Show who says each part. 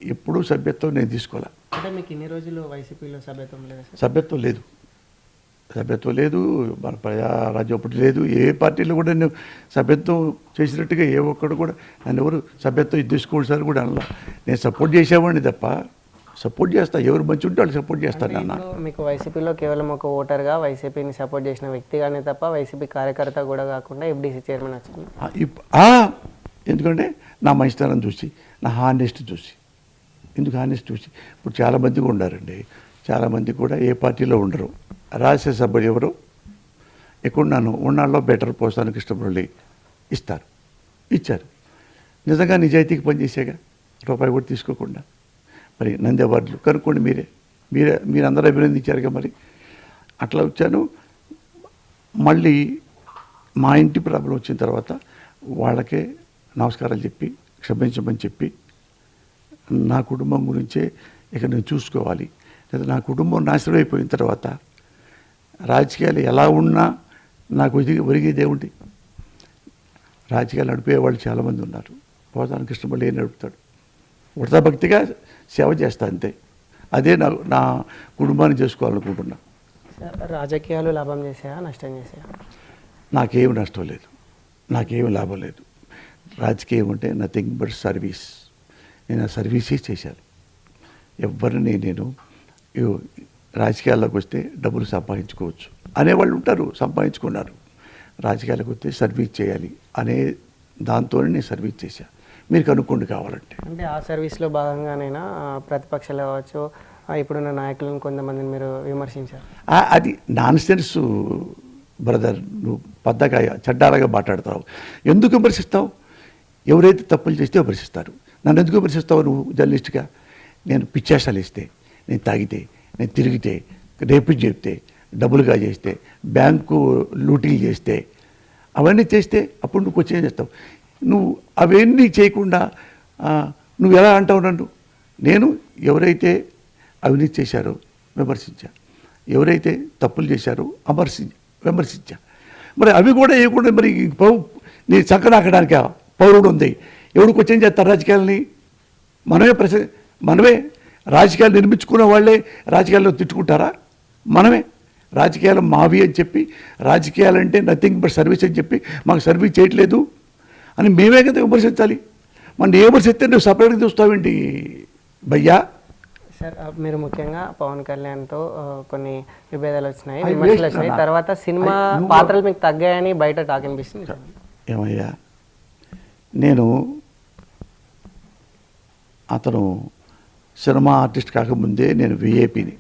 Speaker 1: ఎప్పుడూ సభ్యత్వం నేను తీసుకోలే.
Speaker 2: అంటే మీకు ఇన్ని రోజులు వైసీపీలో సభ్యత్వం లేదా సార్?
Speaker 1: సభ్యత్వం లేదు, సభ్యత్వం లేదు, మన ప్రజారాజ్యం అప్పుడు లేదు. ఏ పార్టీలో కూడా నేను సభ్యత్వం చేసినట్టుగా ఏ ఒక్కడు కూడా నన్ను ఎవరు సభ్యత్వం తీసుకోండి సార్ కూడా అనలా. నేను సపోర్ట్ చేసేవాడిని తప్ప సపోర్ట్ చేస్తా, ఎవరు మంచి ఉంటే వాళ్ళు సపోర్ట్ చేస్తాను అన్న.
Speaker 2: మీకు వైసీపీలో కేవలం ఒక ఓటర్గా వైసీపీని సపోర్ట్ చేసిన వ్యక్తిగానే తప్ప వైసీపీ కార్యకర్త కూడా కాకుండా ఎఫ్డీసీ చైర్మన్ వచ్చింది.
Speaker 1: ఎందుకంటే నా మంచితనం చూసి, నా హానెస్ట్ చూసి. ఎందుకు హానెస్ట్ చూసి? ఇప్పుడు చాలామంది కూడా ఉండారండి, చాలామంది కూడా ఏ పార్టీలో ఉండరు. రాజ్యసభ్యులు ఎవరు ఎక్కడున్నాను ఉన్నాళ్ళలో బెటర్ పోస్తానికి ఇష్టపడి ఇస్తారు, ఇచ్చారు. నిజంగా నిజాయితీకి పనిచేసేగా, రూపాయి కూడా తీసుకోకుండా. మరి నంది అవార్డులు కనుక్కోండి, మీరందరూ అభినందించారుగా. మరి అట్లా వచ్చాను. మళ్ళీ మా ఇంటి ప్రాబ్లం వచ్చిన తర్వాత వాళ్ళకే నమస్కారాలు చెప్పి క్షమించమని చెప్పి, నా కుటుంబం గురించే ఇక నేను చూసుకోవాలి, లేదా నా కుటుంబం నాశనం అయిపోయిన తర్వాత రాజకీయాలు ఎలా ఉన్నా నాకు ఒరిగేది ఏమిటి? రాజకీయాలు నడిపేవాళ్ళు చాలామంది ఉన్నారు. పోతానికి ఇష్టపడి ఏం నడుపుతాడు? ఉడతా భక్తిగా సేవ చేస్తా అంతే. అదే నా కుటుంబాన్ని చేసుకోవాలనుకుంటున్నా.
Speaker 2: రాజకీయాలు లాభం చేసాయా నష్టం చేసాయా?
Speaker 1: నాకేమి నష్టం లేదు, నాకేమి లాభం లేదు. రాజకీయం అంటే నథింగ్ బట్ సర్వీస్. నేను ఆ సర్వీసే చేశాను. ఎవరిని నేను రాజకీయాల్లోకి వస్తే డబ్బులు సంపాదించుకోవచ్చు అనేవాళ్ళు ఉంటారు, సంపాదించుకున్నారు. రాజకీయాలకు వస్తే సర్వీస్ చేయాలి అనే దాంతోనే నేను సర్వీస్ చేశాను. మీరు కనుక్కోండి కావాలంటే.
Speaker 2: అంటే ఆ సర్వీస్లో భాగంగానైనా ప్రతిపక్షాలు కావచ్చు, ఇప్పుడున్న నాయకులను కొంతమందిని మీరు విమర్శించారు.
Speaker 1: అది నాన్ సెన్స్ బ్రదర్. నువ్వు పద్దగా చెడ్డారగా మాట్లాడతావు. ఎందుకు విమర్శిస్తావు? ఎవరైతే తప్పులు చేస్తే విమర్శిస్తారు. నన్ను ఎందుకు విమర్శిస్తావు నువ్వు జర్నలిస్ట్గా? నేను పిచ్చేసాలు ఇస్తే, నేను తాగితే, నేను తిరిగితే, రేపు చెప్తే, డబ్బులుగా చేస్తే, బ్యాంకు లూటీలు చేస్తే, అవన్నీ చేస్తే అప్పుడు నువ్వు క్వశ్చన్ చేస్తావు. నువ్వు అవన్నీ చేయకుండా నువ్వు ఎలా అంటావు నన్ను? నేను ఎవరైతే అవినీతి చేశారో విమర్శించా, ఎవరైతే తప్పులు చేశారో విమర్శించా. మరి అవి కూడా వేయకుండా మరి నీ చక్కనాకడానికి పౌరుడు ఉంది. ఎవడు క్వశ్చన్ చేస్తారు రాజకీయాలని? మనమే రాజకీయాలు నిర్మించుకున్న వాళ్ళే రాజకీయాల్లో తిట్టుకుంటారా? మనమే రాజకీయాలు మావి అని చెప్పి, రాజకీయాలంటే నథింగ్ బట్ సర్వీస్ అని చెప్పి, మాకు సర్వీస్ చేయట్లేదు అని మేమే కదా విమర్శించాలి. మన ఏ విమర్శిస్తే నువ్వు సపరేట్గా చూస్తావేంటి భయ్యా?
Speaker 2: సార్, మీరు ముఖ్యంగా పవన్ కళ్యాణ్తో కొన్ని విభేదాలు వచ్చినాయి, విమర్శలు వచ్చినాయి. తర్వాత సినిమా పాత్రలు మీకు తగ్గాయని బయట టాక్ అనిపిస్తుంది.
Speaker 1: ఏమయ్యా, నేను అతను సినిమా ఆర్టిస్ట్ కాకముందే నేను విఐపిని.